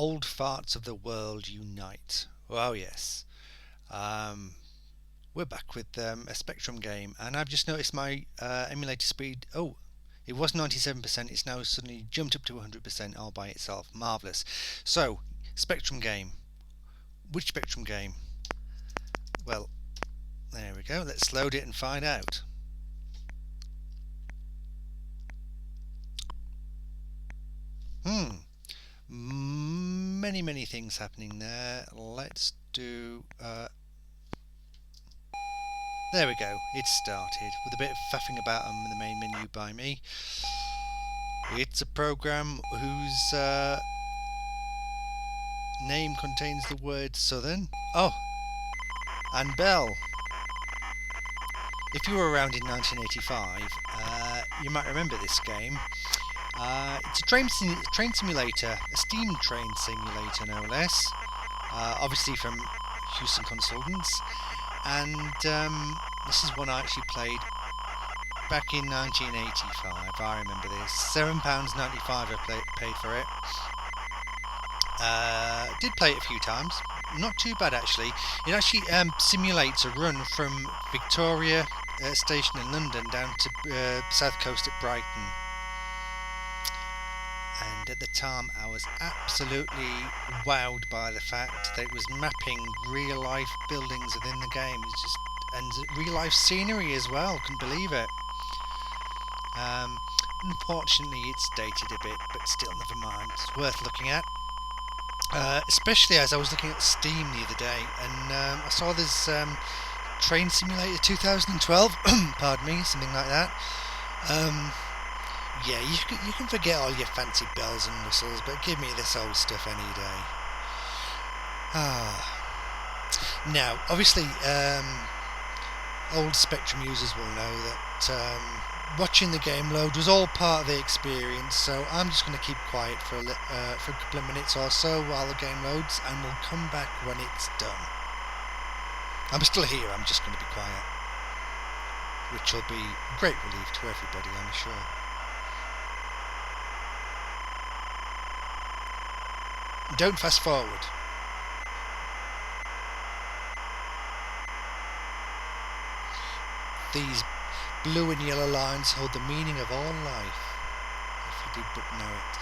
Old farts of the world unite. Oh yes. Um, we're back with a Spectrum game, and I've just noticed my emulator speed. Oh, it was 97%. It's now suddenly jumped up to 100% all by itself. Marvelous. So, Spectrum game. Which Spectrum game? Well, there we go. Let's load it and find out. Many things happening there. Let's do. There we go. It started with a bit of faffing about on the main menu by me. It's a program whose name contains the word Southern. Oh, and Belle. If you were around in 1985, you might remember this game. It's a train simulator, a steam train simulator no less, obviously from Houston Consultants, and this is one I actually played back in 1985. I remember this. £7.95 I paid for it. Did play it a few times. Not too bad actually. It actually simulates a run from Victoria Station in London down to south coast at Brighton. And at the time I was absolutely wowed by the fact that it was mapping real life buildings within the game. It's just, and real life scenery as well. Couldn't believe it. Unfortunately it's dated a bit, but still never mind. It's worth looking at. Especially as I was looking at Steam the other day, and I saw this Train Simulator 2012, pardon me, something like that. Yeah, you can forget all your fancy bells and whistles, but give me this old stuff any day. Now, obviously, old Spectrum users will know that watching the game load was all part of the experience, so I'm just going to keep quiet for a couple of minutes or so while the game loads, and we'll come back when it's done. I'm still here, I'm just going to be quiet, which will be a great relief to everybody, I'm sure. Don't fast forward. These blue and yellow lines hold the meaning of all life, if you did but know it.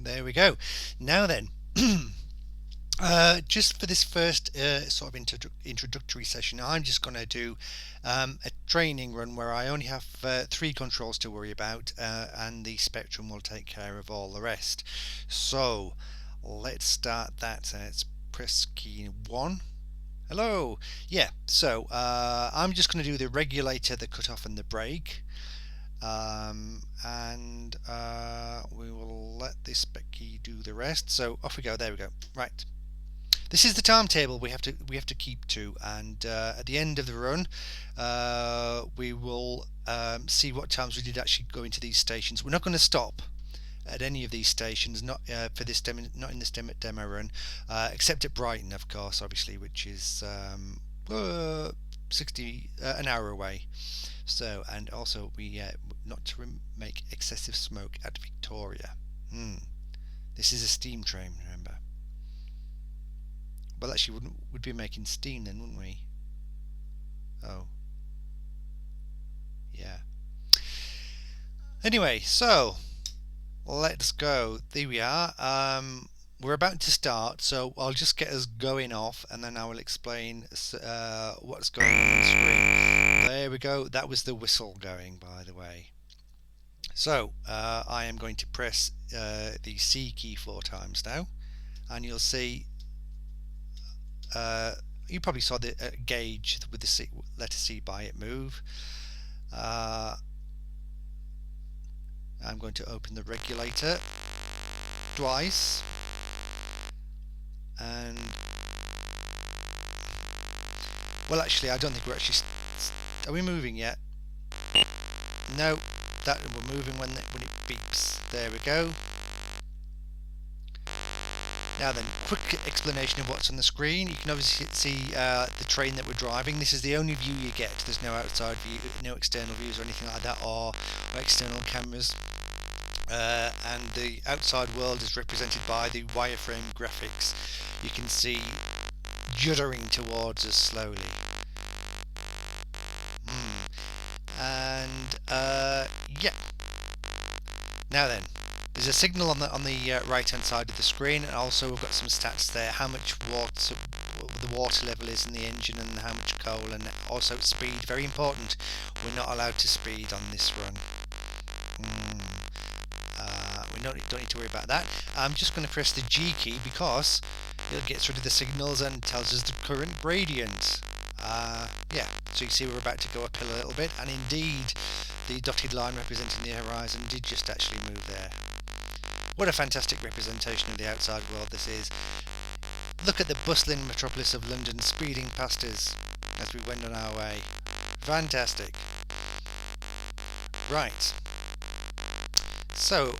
There we go. Now then, just for this first sort of introductory session, I'm just going to do a training run where I only have 3 controls to worry about, and the Spectrum will take care of all the rest. So let's start that. Let's press key 1. Hello. Yeah, so I'm just going to do the regulator, the cutoff, and the brake. And we will let this spec key do the rest. So off we go. There we go. Right. This is the timetable we have to keep to, and at the end of the run, we will see what times we did actually go into these stations. We're not going to stop at any of these stations, not for this demo, not in this demo run, except at Brighton, of course, obviously, which is 60 an hour away. So, and also we not to make excessive smoke at Victoria. This is a steam train, remember. Well, actually, would be making steam then, wouldn't we? Oh, yeah. Anyway, so let's go. There we are. We're about to start, so I'll just get us going off, and then I will explain what's going on the screen. There we go. That was the whistle going, by the way. So I am going to press the C key 4 times now, and you'll see. You probably saw the gauge with the C, letter C by it move. I'm going to open the regulator twice, and well, actually, I don't think we're actually. Are we moving yet? No, that we're moving when it beeps. There we go. Now then, quick explanation of what's on the screen. You can obviously see the train that we're driving. This is the only view you get. There's no outside view, no external views or anything like that, or external cameras. And the outside world is represented by the wireframe graphics. You can see juddering towards us slowly. And yeah. Now then. There's a signal on the right hand side of the screen, and also we've got some stats there, how much water the water level is in the engine, and how much coal, and also speed. Very important, we're not allowed to speed on this run. We don't need to worry about that. I'm just going to press the G key because it gets rid of the signals and tells us the current gradient. Yeah, so you see we're about to go uphill a little bit, and indeed the dotted line representing the horizon did just actually move there. What a fantastic representation of the outside world this is. Look at the bustling metropolis of London speeding past us as we went on our way. Fantastic. Right. So,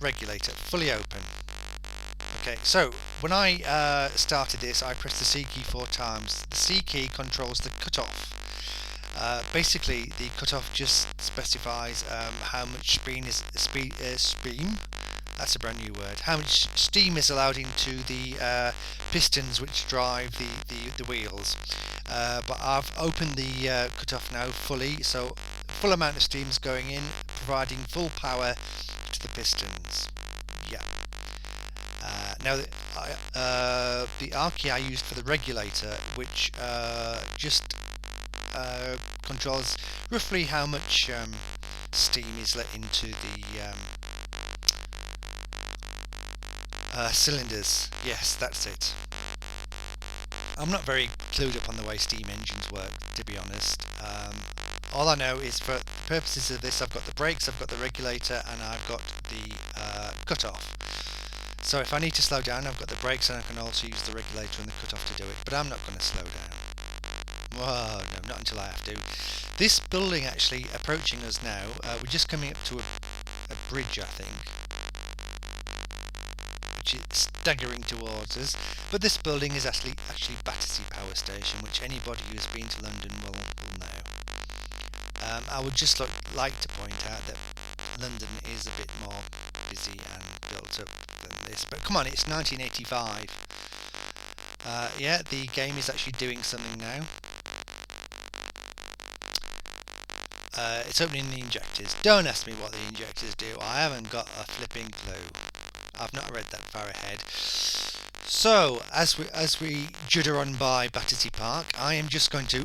regulator, fully open. Okay, so when I started this, I pressed the C key 4 times. The C key controls the cutoff. Basically, the cutoff just specifies how much steam that's a brand new word. How much steam is allowed into the pistons which drive the wheels. But I've opened the cutoff now fully, so full amount of steam is going in, providing full power to the pistons. Yeah. Now the R key I used for the regulator, which just controls roughly how much steam is let into the cylinders. Yes, that's it. I'm not very clued up on the way steam engines work, to be honest. All I know is for the purposes of this, I've got the brakes, I've got the regulator, and I've got the cutoff. So if I need to slow down, I've got the brakes, and I can also use the regulator and the cutoff to do it. But I'm not going to slow down. Whoa, no, not until I have to. This building actually approaching us now. We're just coming up to a bridge, I think, which is staggering towards us. But this building is actually Battersea Power Station, which anybody who's been to London will know. I would just like to point out that London is a bit more busy and built up than this. But come on, it's 1985. Yeah, the game is actually doing something now. It's opening the injectors. Don't ask me what the injectors do. I haven't got a flipping clue. I've not read that far ahead. So as we judder on by Battersea Park, I am just going to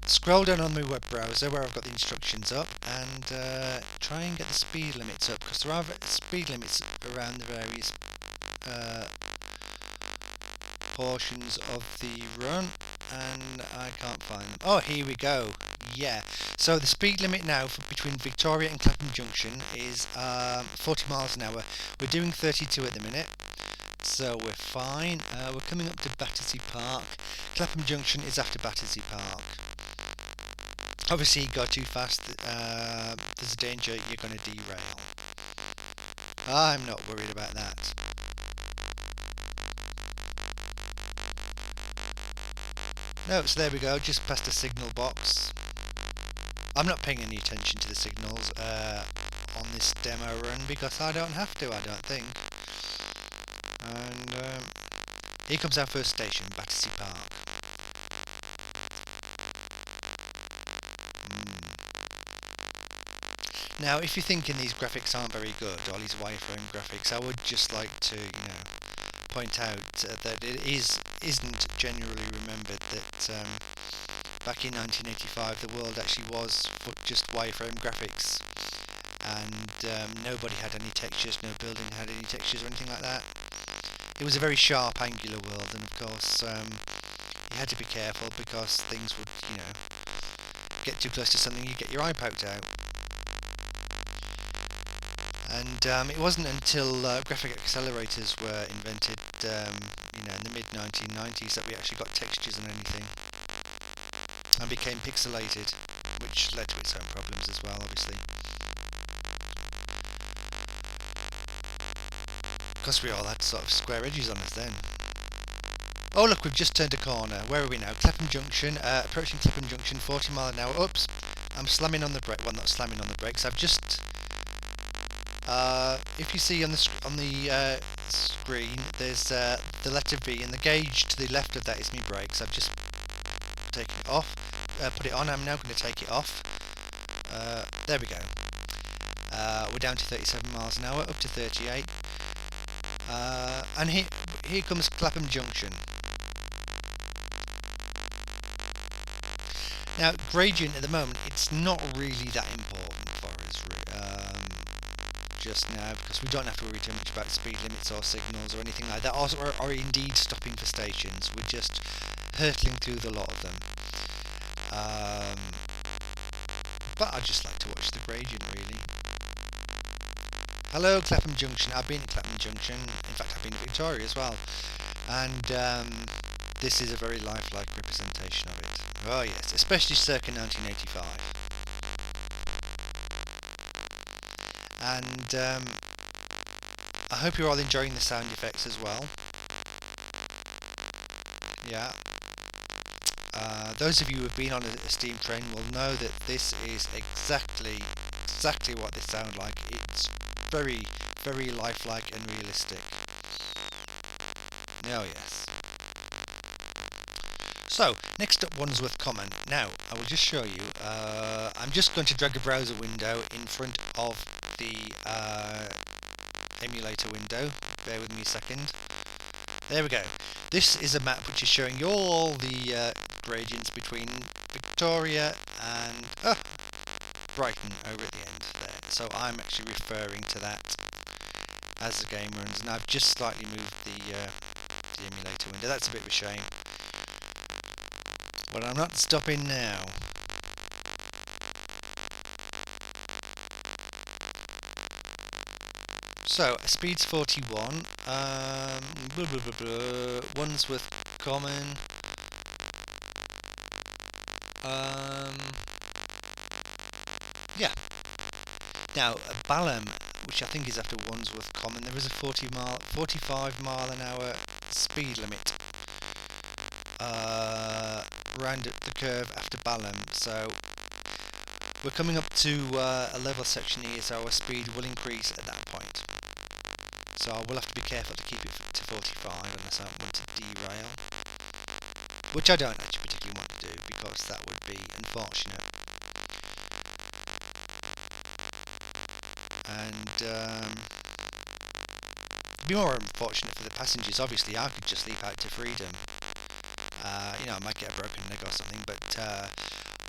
scroll down on my web browser where I've got the instructions up and try and get the speed limits up, because there are speed limits around the various portions of the run, and I can't find them. Oh, here we go. Yeah, so the speed limit now between Victoria and Clapham Junction is 40 miles an hour. We're doing 32 at the minute, so we're fine. We're coming up to Battersea Park. Clapham Junction is after Battersea Park. Obviously, you go too fast, there's a danger you're going to derail. I'm not worried about that. No, so there we go, just past a signal box. I'm not paying any attention to the signals on this demo run because I don't have to, I don't think. And here comes our first station, Battersea Park. Now, if you're thinking these graphics aren't very good, all these wireframe graphics, I would just like to, point out that it isn't generally remembered that back in 1985 the world actually was just wireframe graphics, and nobody had any textures, no building had any textures or anything like that. It was a very sharp, angular world, and of course you had to be careful because things would, get too close to something, you get your eye poked out. And it wasn't until graphic accelerators were invented, in the mid-1990s, that we actually got textures and anything, and became pixelated, which led to its own problems as well, obviously. Because we all had sort of square edges on us then. Oh look, we've just turned a corner. Where are we now? Clapham Junction, approaching Clapham Junction, 40 mile an hour. Oops, I'm slamming on the brake. Well, not slamming on the brakes. I've just... if you see on the screen, there's the letter V, and the gauge to the left of that is my brakes. I've just taken it off, put it on. I'm now going to take it off. There we go. We're down to 37 miles an hour, up to 38. And here comes Clapham Junction. Now, gradient at the moment, it's not really that important for us just now, because we don't have to worry too much about speed limits or signals or anything like that, or indeed stopping for stations. We're just hurtling through the lot of them. But I just like to watch the gradient, really. Hello, Clapham Junction. I've been to Clapham Junction. In fact, I've been to Victoria as well. And this is a very lifelike representation of it. Oh yes, especially circa 1985. And I hope you're all enjoying the sound effects as well. Yeah. Those of you who have been on a steam train will know that this is exactly what they sound like. It's very, very lifelike and realistic. Oh yes. So, next up, Wandsworth Common. Now, I will just show you. I'm just going to drag a browser window in front of the emulator window. Bear with me a second. There we go. This is a map which is showing you all the gradients between Victoria and Brighton over at the end there. So I'm actually referring to that as the game runs, and I've just slightly moved the emulator window. That's a bit of a shame. But I'm not stopping now. So, speed's 41. Wandsworth Common. Yeah. Now, Balham, which I think is after Wandsworth Common, there is a 45 mile an hour speed limit round at the curve after Balham. So we're coming up to a level section here, so our speed will increase at that point. So I will have to be careful to keep it to 45 unless I want to derail, which I don't actually particularly want to do because that would be unfortunate. And It'd be more unfortunate for the passengers. Obviously, I could just leap out to freedom. I might get a broken leg or something, but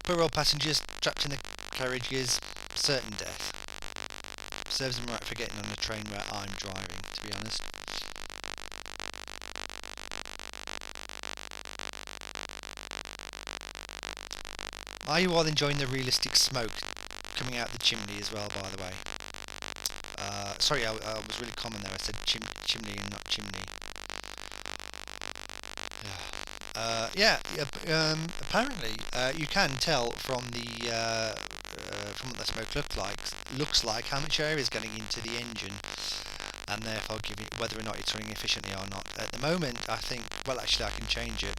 poor old passengers trapped in the carriages, certain death. Serves them right for getting on a train where I'm driving, to be honest. Are you all enjoying the realistic smoke coming out the chimney as well, by the way? Sorry, I was really common there. I said chimney and not chimney. Apparently, you can tell from what the smoke looks like how much air is getting into the engine, and therefore give it whether or not it's running efficiently or not. At the moment, I think, well, actually, I can change it.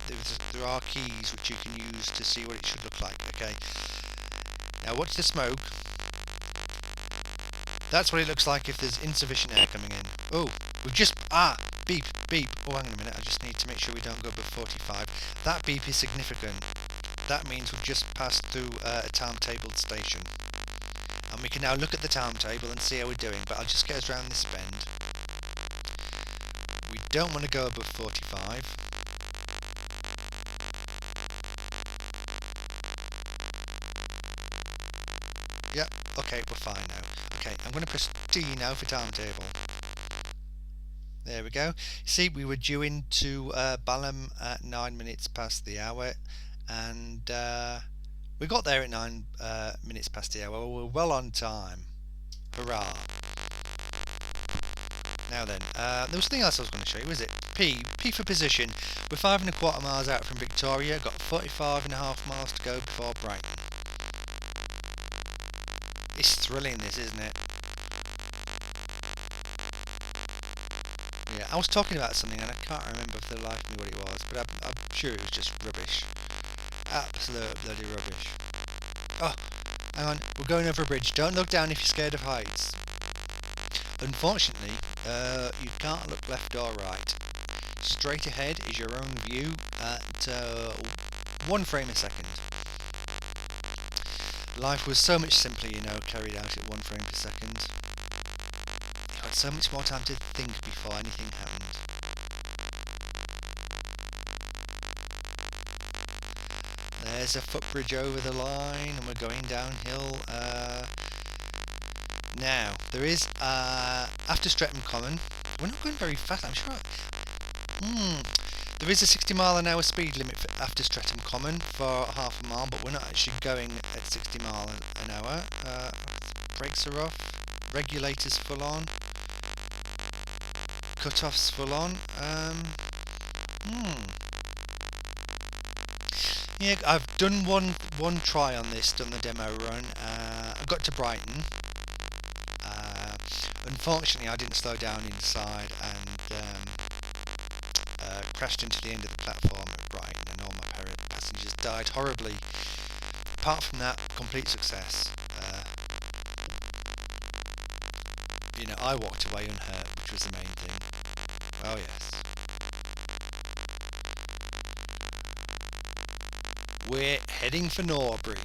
There are keys which you can use to see what it should look like. Okay. Now, watch the smoke. That's what it looks like if there's insufficient air coming in. Oh, we've just beep beep. Oh, hang on a minute. I just need to make sure we don't go above 45. That beep is significant. That means we've just passed through a timetabled station. And we can now look at the timetable and see how we're doing, but I'll just get us around this bend. We don't want to go above 45. Yep, okay, we're fine now. Okay, I'm going to press T now for timetable. There we go. See, we were due into Balham at 9 minutes past the hour, and we got there at 9 minutes past the hour. We're well on time. Hurrah! Now then, there was something else I was going to show you, was it? P for position. We're 5.25 miles out from Victoria, got 45.5 miles to go before Brighton. It's thrilling, this, isn't it? Yeah, I was talking about something and I can't remember for the life of me what it was, but I'm sure it was just rubbish. Absolute bloody rubbish. Oh, hang on, we're going over a bridge. Don't look down if you're scared of heights. Unfortunately, you can't look left or right. Straight ahead is your own view at 1 frame a second. Life was so much simpler, carried out at 1 frame per second. You had so much more time to think before anything happened. There's a footbridge over the line, and we're going downhill. Now, there is, after Streatham Common, we're not going very fast, I'm sure. There is a 60 mile an hour speed limit after Streatham Common for half a mile, but we're not actually going at 60 mile an hour. Brakes are off, regulators full on, cut-offs full on. Yeah, I've done one try on this, done the demo run. I got to Brighton. Unfortunately, I didn't slow down inside and crashed into the end of the platform at Brighton, and all my passengers died horribly. Apart from that, complete success. I walked away unhurt, which was the main thing. Oh yes. We're heading for Norbury,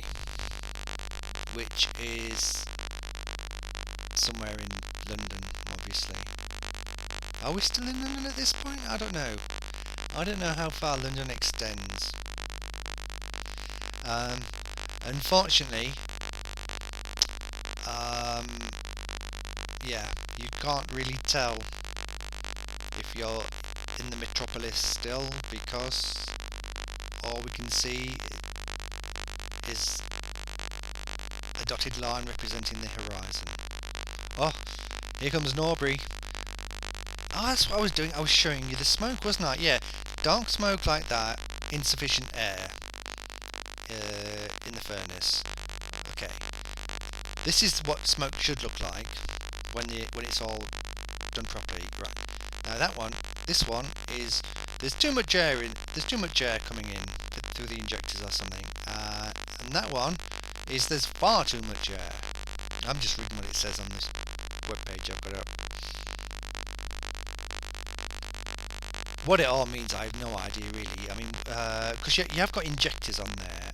which is somewhere in London, obviously. Are we still in London at this point? I don't know. I don't know how far London extends. Unfortunately, yeah, you can't really tell if you're in the metropolis still, because all we can see is a dotted line representing the horizon. Oh, here comes Norbury. Oh, that's what I was doing. I was showing you the smoke, wasn't I? Yeah, dark smoke like that, insufficient air in the furnace. Okay, this is what smoke should look like when it's all done properly. Right. Now this one is there's too much air coming in through the injectors or something, and that one is there's far too much air. I'm just reading what it says on this webpage I've got up. What it all means, I have no idea really. I mean, because you have got injectors on there,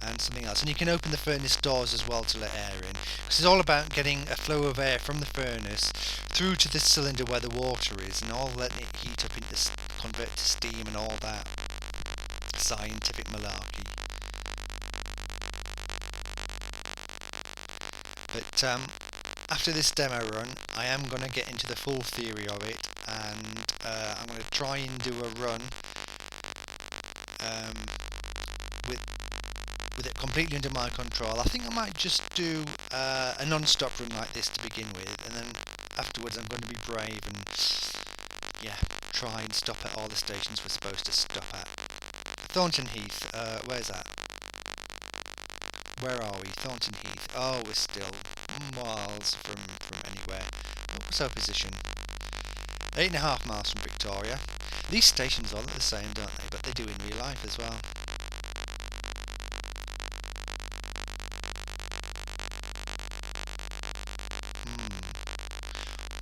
and something else. And you can open the furnace doors as well to let air in, because it's all about getting a flow of air from the furnace through to the cylinder where the water is, and all letting it heat up into convert to steam and all that scientific malarkey. But after this demo run, I am going to get into the full theory of it, and I'm going to try and do a run with it completely under my control. I think I might just do a non-stop run like this to begin with, and then afterwards I'm going to be brave and try and stop at all the stations we're supposed to stop at. Thornton Heath, where's that? Where are we? Thornton Heath. Oh, we're still miles from anywhere. What was our position? 8.5 miles from Victoria. These stations all look the same, don't they? But they do in real life as well.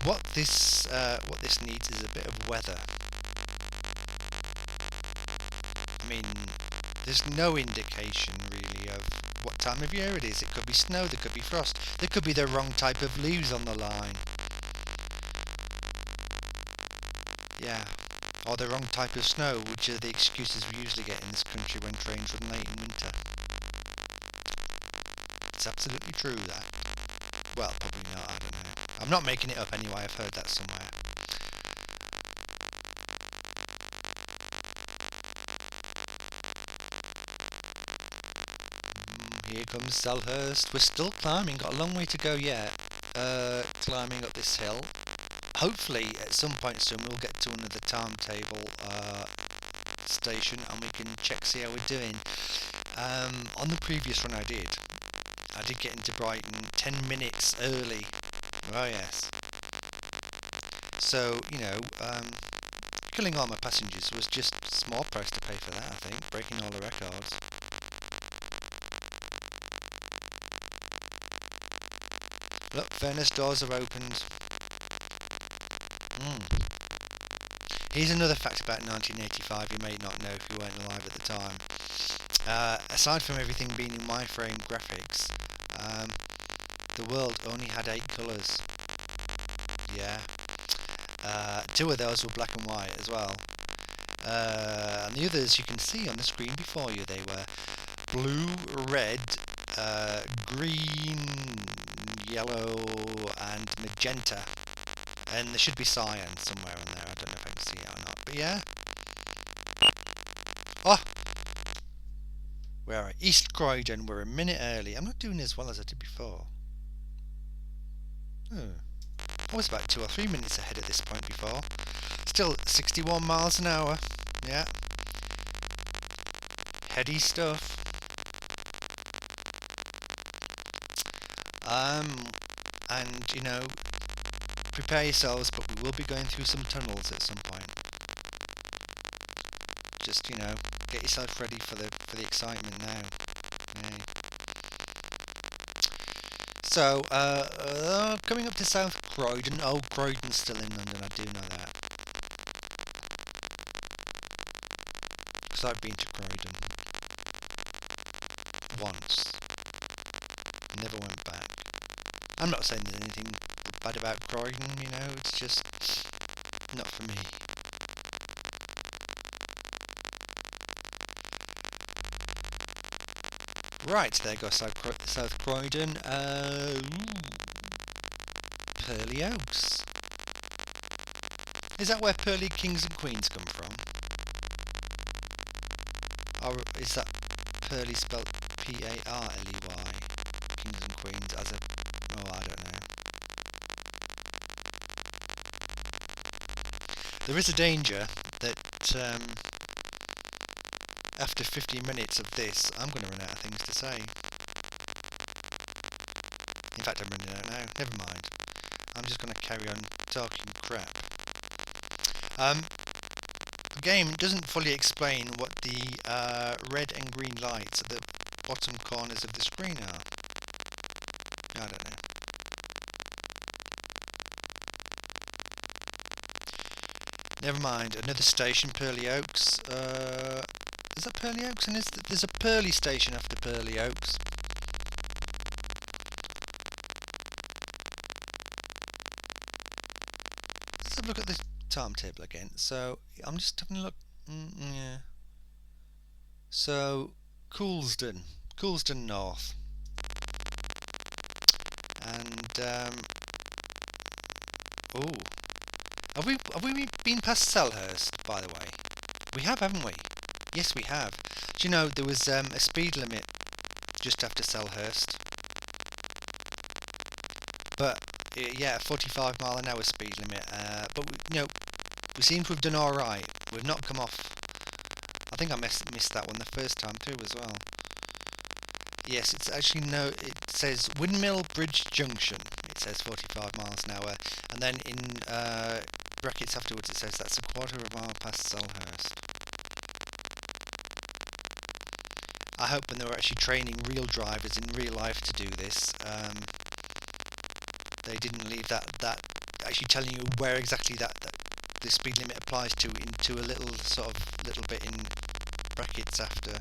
What this needs is a bit of weather. I mean, there's no indication really of what time of year it is. It could be snow, there could be frost, there could be the wrong type of leaves on the line. Yeah, or the wrong type of snow, which are the excuses we usually get in this country when trains run late in winter. It's absolutely true, that. Well, probably not, I don't know. I'm not making it up anyway, I've heard that somewhere. Here comes Selhurst. We're still climbing, got a long way to go yet. Climbing up this hill. Hopefully at some point soon we'll get to another timetable station and we can see how we're doing. On the previous run I did get into Brighton 10 minutes early. Oh yes. So, killing all my passengers was just a small price to pay for that, I think, breaking all the records. Look, furnace doors are opened. Here's another fact about 1985 you may not know if you weren't alive at the time. Aside from everything being in wireframe graphics, the world only had 8 colours. Yeah. 2 of those were black and white as well. And the others you can see on the screen before you. They were blue, red, green, yellow and magenta. And there should be cyan somewhere on there. I don't know if I can see it or not. But yeah. Oh! Where are we? East Croydon. We're a minute early. I'm not doing as well as I did before. I was about 2 or 3 minutes ahead at this point before. Still 61 miles an hour. Yeah. Heady stuff. And prepare yourselves, but we will be going through some tunnels at some point. Just get yourself ready for the excitement now. Yeah. So, coming up to South Croydon. Oh, Croydon's still in London, I do know that. Because I've been to Croydon. Once. Never went back. I'm not saying there's anything bad about Croydon, it's just not for me. Right, there goes South Croydon. Pearly Oaks. Is that where pearly kings and queens come from? Or is that pearly spelt P-A-R-L-E-Y? Kings and queens as a... Oh, I don't know. There is a danger that after 15 minutes of this, I'm going to run out of things to say. In fact, I'm running out now. Never mind. I'm just going to carry on talking crap. The game doesn't fully explain what the red and green lights at the bottom corners of the screen are. I don't know. Never mind. Another station, Pearly Oaks. Is that Purley Oaks? And there's a Purley station after Purley Oaks. Let's have a look at the timetable again. So I'm just having a look. Yeah. So Coulsdon North, and oh, have we been past Selhurst, by the way? We have, haven't we? Yes, we have. Do you know there was a speed limit just after Selhurst? But yeah, 45 mile an hour speed limit. But we seem to have done all right. We've not come off. I think I missed that one the first time too as well. Yes, it's actually it says Windmill Bridge Junction. It says 45 miles an hour, and then in brackets afterwards it says that's a quarter of a mile past Selhurst. I hope when they were actually training real drivers in real life to do this, they didn't leave that actually telling you where exactly that the speed limit applies to into a little bit in brackets afterwards,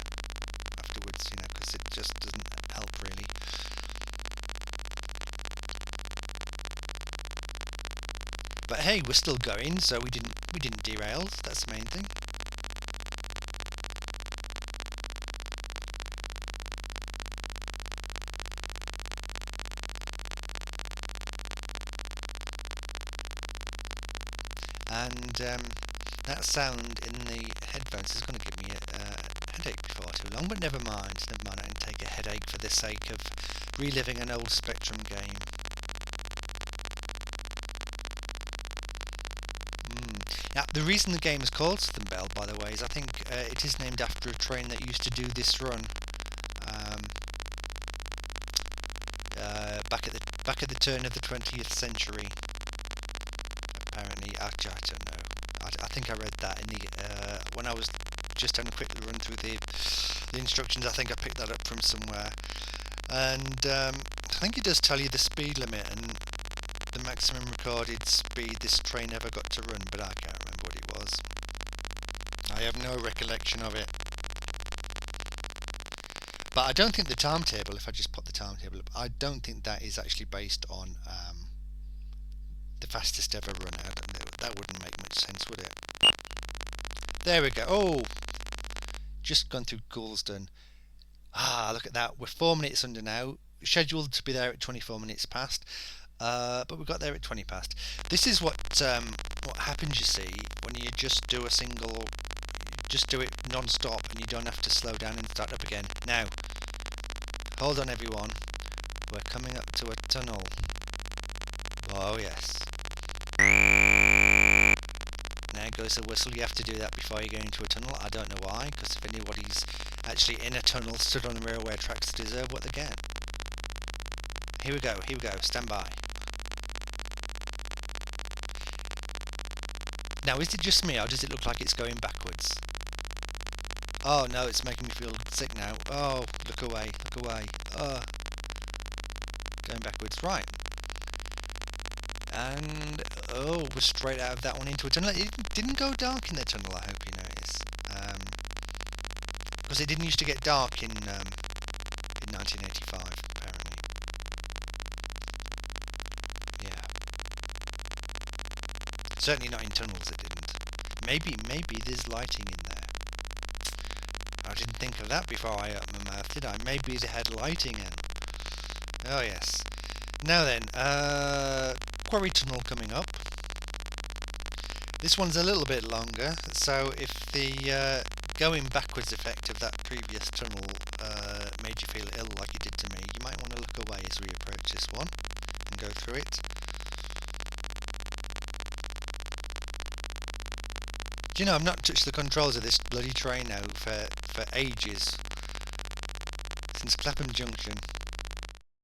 because it just doesn't help really. But hey, we're still going, so we didn't derail. That's the main thing. And that sound in the headphones is going to give me a headache before too long, but never mind. I can take a headache for the sake of reliving an old Spectrum game. Now, the reason the game is called Southern Belle, by the way, is I think it is named after a train that used to do this run back at the turn of the 20th century. Apparently, I don't know. I think I read that in the when I was just having a quick run through the instructions. I think I picked that up from somewhere, and I think it does tell you the speed limit and the maximum recorded speed this train ever got to run, but I can't remember what it was. I have no recollection of it. But I don't think the timetable, if I just put the timetable up, I don't think that is actually based on the fastest ever run out. That wouldn't make much sense, would it? There we go. Oh, just gone through Coulsdon. Look at that. We're 4 minutes under now. Scheduled to be there at 24 minutes past. But we got there at 20 past. This is what happens, you see, when you just do it non-stop and you don't have to slow down and start up again. Now, hold on everyone. We're coming up to a tunnel. Oh yes. Now goes the whistle. You have to do that before you go into a tunnel. I don't know why, because if anybody's actually in a tunnel stood on the railway tracks, deserve what they get. Here we go, stand by. Now, is it just me, or does it look like it's going backwards? Oh no, it's making me feel sick now. Oh, look away. Oh, going backwards, right. And, oh, we're straight out of that one into a tunnel. It didn't go dark in the tunnel, I hope you notice. Because it didn't used to get dark in 1985, apparently. Yeah. Certainly not in tunnels, it didn't. Maybe there's lighting in there. I didn't think of that before I opened my mouth, did I? Maybe they had lighting in. Oh, yes. Now then, Quarry Tunnel coming up. This one's a little bit longer, so if the going backwards effect of that previous tunnel made you feel ill like it did to me, you might want to look away as we approach this one and go through it. Do you know, I've not touched the controls of this bloody train now for ages. Since Clapham Junction.